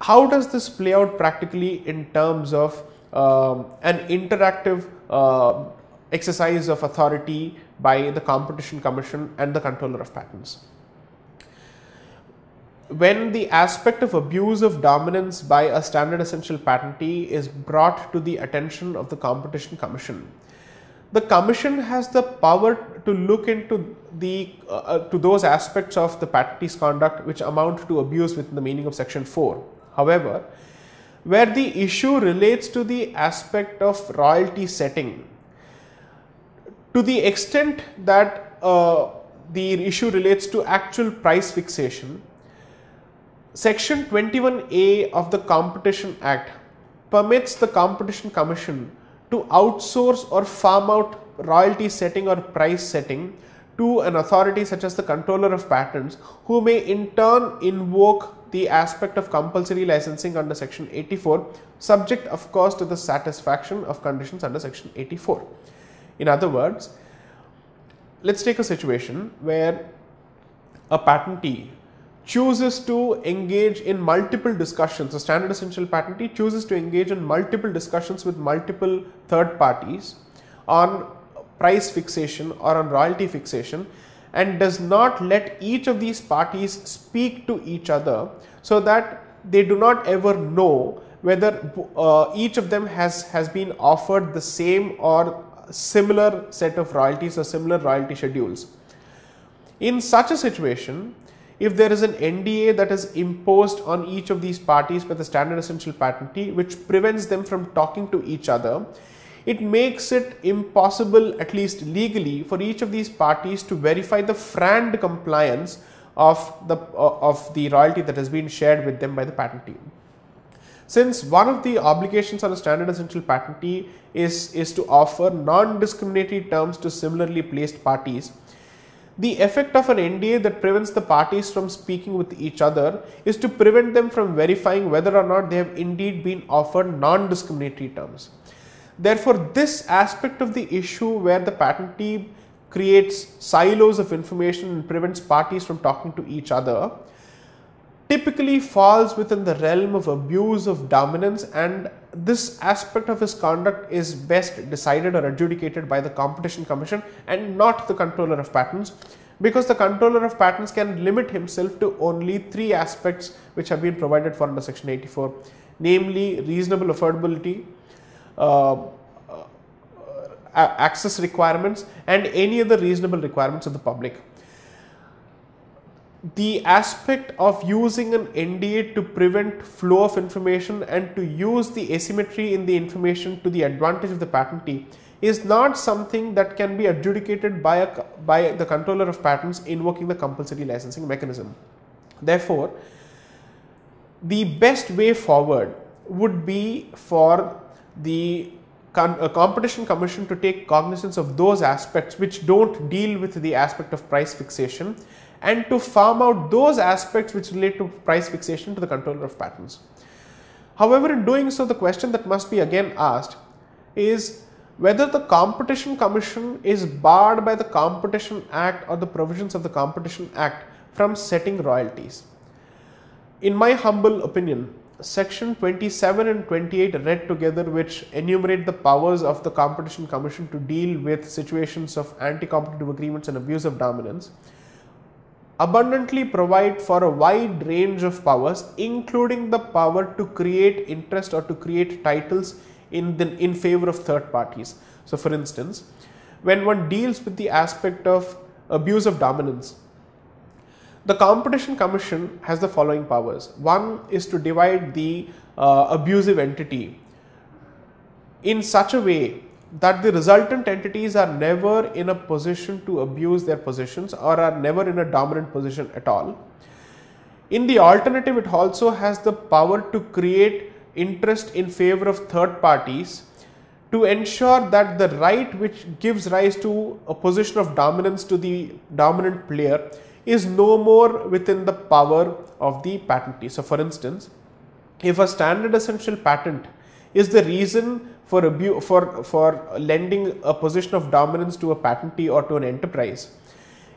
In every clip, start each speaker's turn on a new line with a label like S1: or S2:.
S1: how does this play out practically in terms of an interactive exercise of authority by the Competition Commission and the Controller of Patents? When the aspect of abuse of dominance by a standard essential patentee is brought to the attention of the Competition Commission, the Commission has the power to look into to those aspects of the patentee's conduct which amount to abuse within the meaning of Section 4. However, where the issue relates to the aspect of royalty setting, to the extent that the issue relates to actual price fixation, Section 21A of the Competition Act permits the Competition Commission to outsource or farm out royalty setting or price setting to an authority such as the Controller of Patents, who may in turn invoke the aspect of compulsory licensing under Section 84, subject of course to the satisfaction of conditions under Section 84. In other words, let's take a situation where a patentee chooses to engage in multiple discussions. A standard essential patentee chooses to engage in multiple discussions with multiple third parties on price fixation or on royalty fixation, and does not let each of these parties speak to each other, so that they do not ever know whether each of them has been offered the same or similar set of royalties or similar royalty schedules. In such a situation, if there is an NDA that is imposed on each of these parties by the standard essential patentee which prevents them from talking to each other, it makes it impossible, at least legally, for each of these parties to verify the FRAND compliance of the royalty that has been shared with them by the patentee. Since one of the obligations on a standard essential patentee is to offer non-discriminatory terms to similarly placed parties, the effect of an NDA that prevents the parties from speaking with each other is to prevent them from verifying whether or not they have indeed been offered non-discriminatory terms. Therefore, this aspect of the issue where the patentee creates silos of information and prevents parties from talking to each other typically falls within the realm of abuse of dominance, and this aspect of his conduct is best decided or adjudicated by the Competition Commission and not the Controller of Patents, because the Controller of Patents can limit himself to only 3 aspects which have been provided for under Section 84, namely reasonable affordability, access requirements, and any other reasonable requirements of the public. The aspect of using an NDA to prevent flow of information and to use the asymmetry in the information to the advantage of the patentee is not something that can be adjudicated by the Controller of Patents invoking the compulsory licensing mechanism. Therefore, the best way forward would be for the Competition Commission to take cognizance of those aspects which don't deal with the aspect of price fixation, and to farm out those aspects which relate to price fixation to the Controller of Patents. However, in doing so, the question that must be again asked is whether the Competition Commission is barred by the Competition Act or the provisions of the Competition Act from setting royalties. In my humble opinion, Section 27 and 28 read together, which enumerate the powers of the Competition Commission to deal with situations of anti-competitive agreements and abuse of dominance, abundantly provide for a wide range of powers, including the power to create interest or to create titles in favor of third parties. So, for instance, when one deals with the aspect of abuse of dominance, the Competition Commission has the following powers. One is to divide the abusive entity in such a way that the resultant entities are never in a position to abuse their positions or are never in a dominant position at all. In the alternative, it also has the power to create interest in favor of third parties to ensure that the right which gives rise to a position of dominance to the dominant player is no more within the power of the patentee. So, for instance, if a standard essential patent is the reason for lending a position of dominance to a patentee or to an enterprise,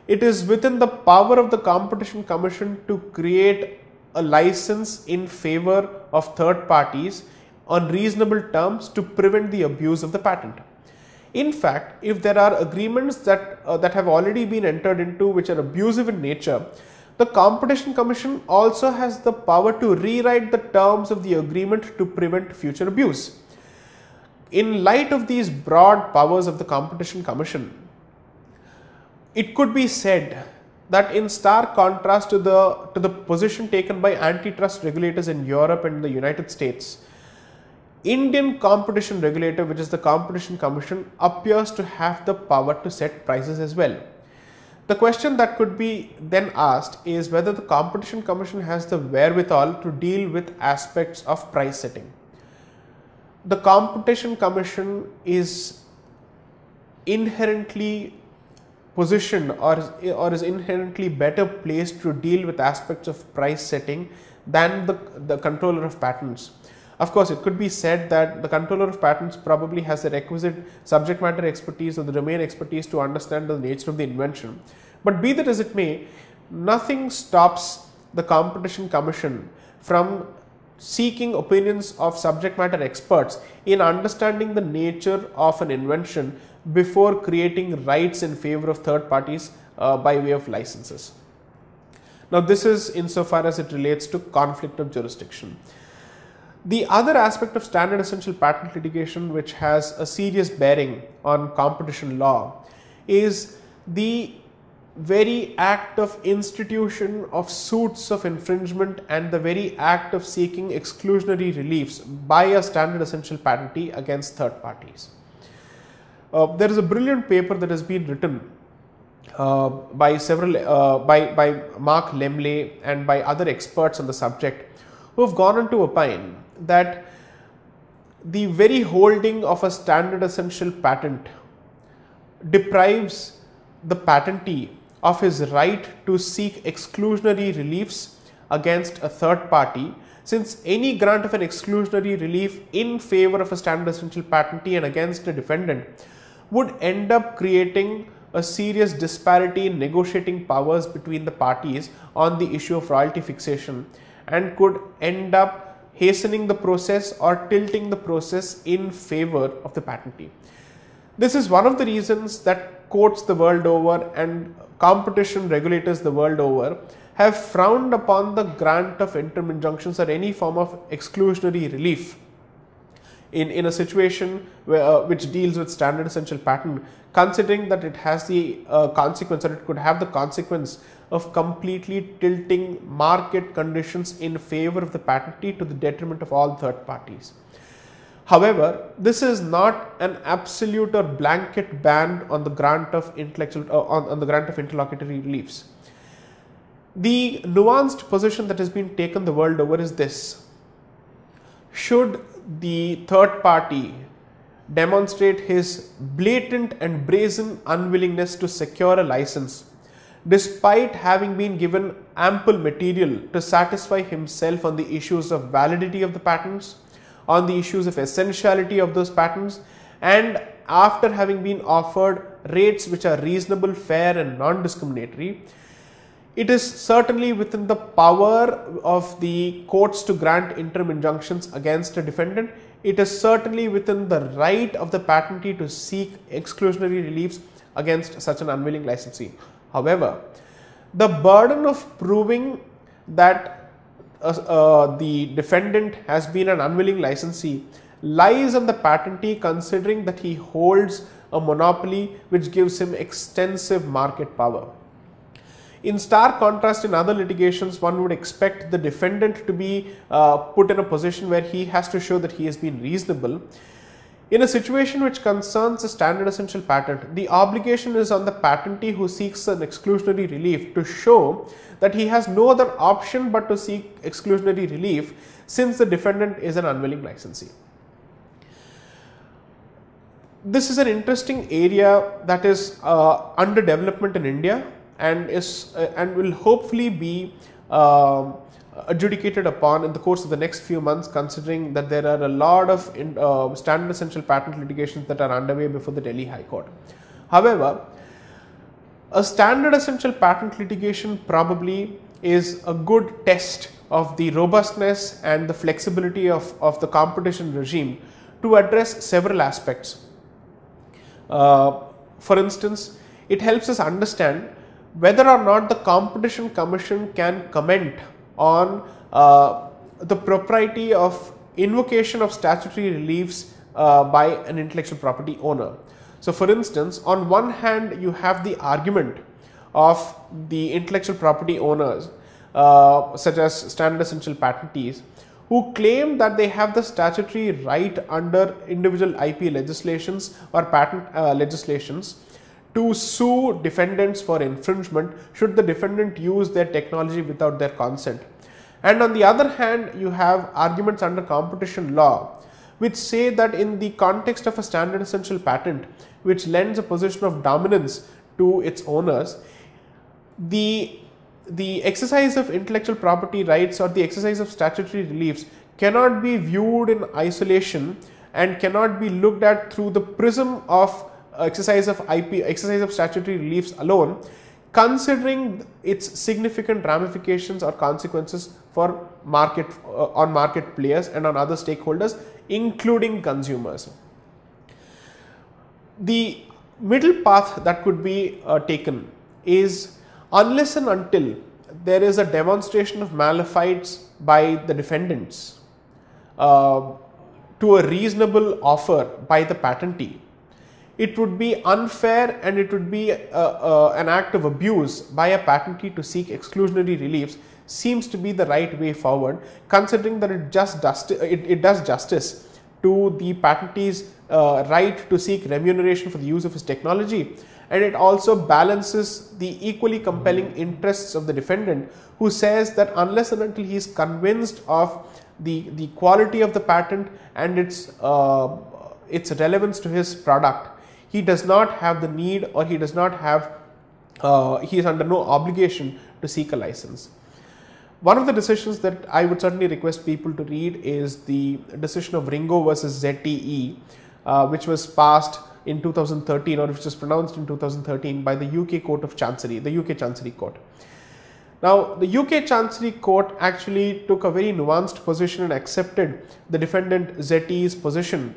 S1: it is within the power of the Competition Commission to create a license in favor of third parties on reasonable terms to prevent the abuse of the patent. In fact, if there are agreements that have already been entered into which are abusive in nature, the Competition Commission also has the power to rewrite the terms of the agreement to prevent future abuse. In light of these broad powers of the Competition Commission, it could be said that in stark contrast to the position taken by antitrust regulators in Europe and the United States, Indian competition regulator, which is the Competition Commission, appears to have the power to set prices as well. The question that could be then asked is whether the Competition Commission has the wherewithal to deal with aspects of price setting. The Competition Commission is inherently positioned or is inherently better placed to deal with aspects of price setting than the controller of patents. Of course, it could be said that the controller of patents probably has the requisite subject matter expertise or the domain expertise to understand the nature of the invention. But be that as it may, nothing stops the Competition Commission from seeking opinions of subject matter experts in understanding the nature of an invention before creating rights in favor of third parties by way of licenses. Now, this is insofar as it relates to conflict of jurisdiction. The other aspect of standard essential patent litigation which has a serious bearing on competition law is the very act of institution of suits of infringement and the very act of seeking exclusionary reliefs by a standard essential patentee against third parties. There is a brilliant paper that has been written by Mark Lemley and by other experts on the subject who have gone on to opine that the very holding of a standard essential patent deprives the patentee of his right to seek exclusionary reliefs against a third party, since any grant of an exclusionary relief in favor of a standard essential patentee and against a defendant would end up creating a serious disparity in negotiating powers between the parties on the issue of royalty fixation and could end up hastening the process or tilting the process in favor of the patentee. This is one of the reasons that courts the world over and competition regulators the world over have frowned upon the grant of interim injunctions or any form of exclusionary relief in a situation which deals with standard essential patent, considering that it has the consequence, or it could have the consequence of completely tilting market conditions in favor of the patentee to the detriment of all third parties. However, this is not an absolute or blanket ban on the grant of interlocutory reliefs. The nuanced position that has been taken the world over is this: should the third party demonstrate his blatant and brazen unwillingness to secure a license, despite having been given ample material to satisfy himself on the issues of validity of the patents, on the issues of essentiality of those patents, and after having been offered rates which are reasonable, fair and non-discriminatory, it is certainly within the power of the courts to grant interim injunctions against a defendant. It is certainly within the right of the patentee to seek exclusionary reliefs against such an unwilling licensee. However, the burden of proving that the defendant has been an unwilling licensee lies on the patentee, considering that he holds a monopoly which gives him extensive market power. In stark contrast, in other litigations, one would expect the defendant to be put in a position where he has to show that he has been reasonable. In a situation which concerns a standard essential patent, the obligation is on the patentee who seeks an exclusionary relief to show that he has no other option but to seek exclusionary relief, since the defendant is an unwilling licensee. This is an interesting area that is under development in India and will hopefully be adjudicated upon in the course of the next few months, considering that there are a lot of standard essential patent litigations that are underway before the Delhi High Court. However, a standard essential patent litigation probably is a good test of the robustness and the flexibility of the competition regime to address several aspects. For instance, it helps us understand whether or not the Competition Commission can comment on the propriety of invocation of statutory reliefs by an intellectual property owner. So, for instance, on one hand you have the argument of the intellectual property owners such as standard essential patentees, who claim that they have the statutory right under individual IP legislations or patent legislations to sue defendants for infringement should the defendant use their technology without their consent. And on the other hand, you have arguments under competition law which say that in the context of a standard essential patent which lends a position of dominance to its owners, the exercise of intellectual property rights or the exercise of statutory reliefs cannot be viewed in isolation and cannot be looked at through the prism of exercise of statutory reliefs alone, considering its significant ramifications or consequences for market players and on other stakeholders, including consumers. The middle path that could be taken is, unless and until there is a demonstration of malafide by the defendants to a reasonable offer by the patentee, it would be unfair and it would be an act of abuse by a patentee to seek exclusionary reliefs seems to be the right way forward, considering that it does justice to the patentee's right to seek remuneration for the use of his technology, and it also balances the equally compelling interests of the defendant, who says that unless and until he is convinced of the quality of the patent and its relevance to his product, he does not have the need, or he does not have he is under no obligation to seek a license. One of the decisions that I would certainly request people to read is the decision of Ringo versus ZTE, which was passed in 2013, or which was pronounced in 2013 by the UK Court of Chancery, the UK Chancery Court. Now, the UK Chancery Court actually took a very nuanced position and accepted the defendant ZTE's position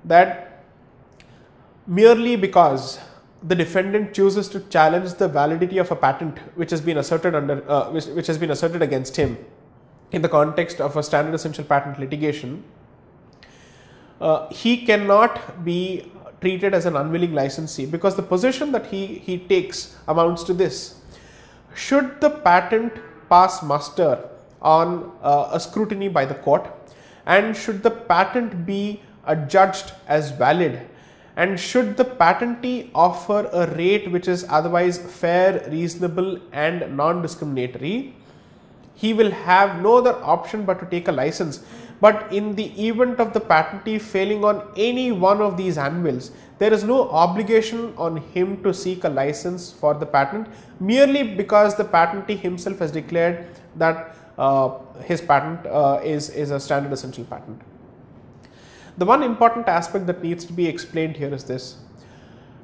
S1: that merely because the defendant chooses to challenge the validity of a patent which has been asserted against him in the context of a standard essential patent litigation, he cannot be treated as an unwilling licensee, because the position that he takes amounts to this: should the patent pass muster on a scrutiny by the court, and should the patent be adjudged as valid, and should the patentee offer a rate which is otherwise fair, reasonable and non-discriminatory, he will have no other option but to take a license. But in the event of the patentee failing on any one of these anvils, there is no obligation on him to seek a license for the patent, merely because the patentee himself has declared that his patent is a standard essential patent. The one important aspect that needs to be explained here is this: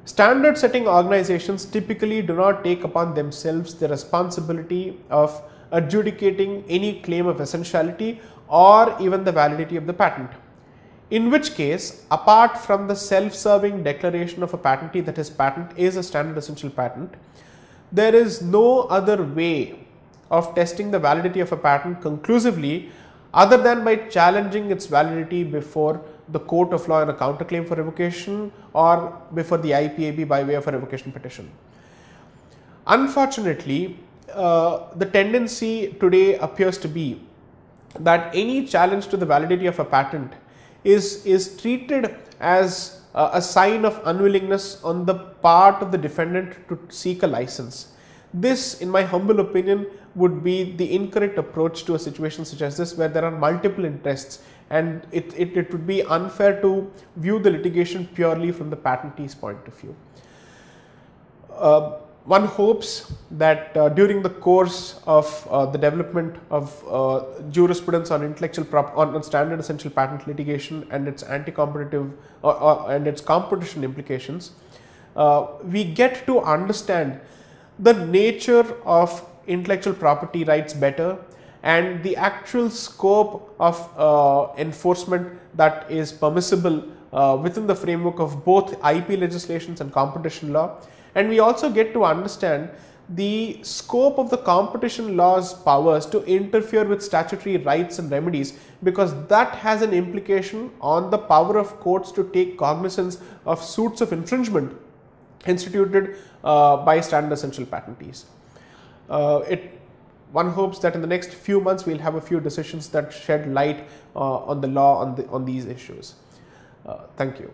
S1: standard setting organizations typically do not take upon themselves the responsibility of adjudicating any claim of essentiality or even the validity of the patent, in which case, apart from the self-serving declaration of a patentee that his patent is a standard essential patent, there is no other way of testing the validity of a patent conclusively other than by challenging its validity before the court of law in a counterclaim for revocation or before the IPAB by way of a revocation petition. Unfortunately, the tendency today appears to be that any challenge to the validity of a patent is treated as a sign of unwillingness on the part of the defendant to seek a license. This, in my humble opinion, would be the incorrect approach to a situation such as this, where there are multiple interests, and it would be unfair to view the litigation purely from the patentee's point of view. One hopes that during the course of the development of jurisprudence on on standard essential patent litigation and its anti-competitive and its competition implications, we get to understand the nature of intellectual property rights better, and the actual scope of enforcement that is permissible within the framework of both IP legislations and competition law. And we also get to understand the scope of the competition law's powers to interfere with statutory rights and remedies, because that has an implication on the power of courts to take cognizance of suits of infringement instituted by standard essential patentees. One hopes that in the next few months we'll have a few decisions that shed light on the law on these issues. Thank you.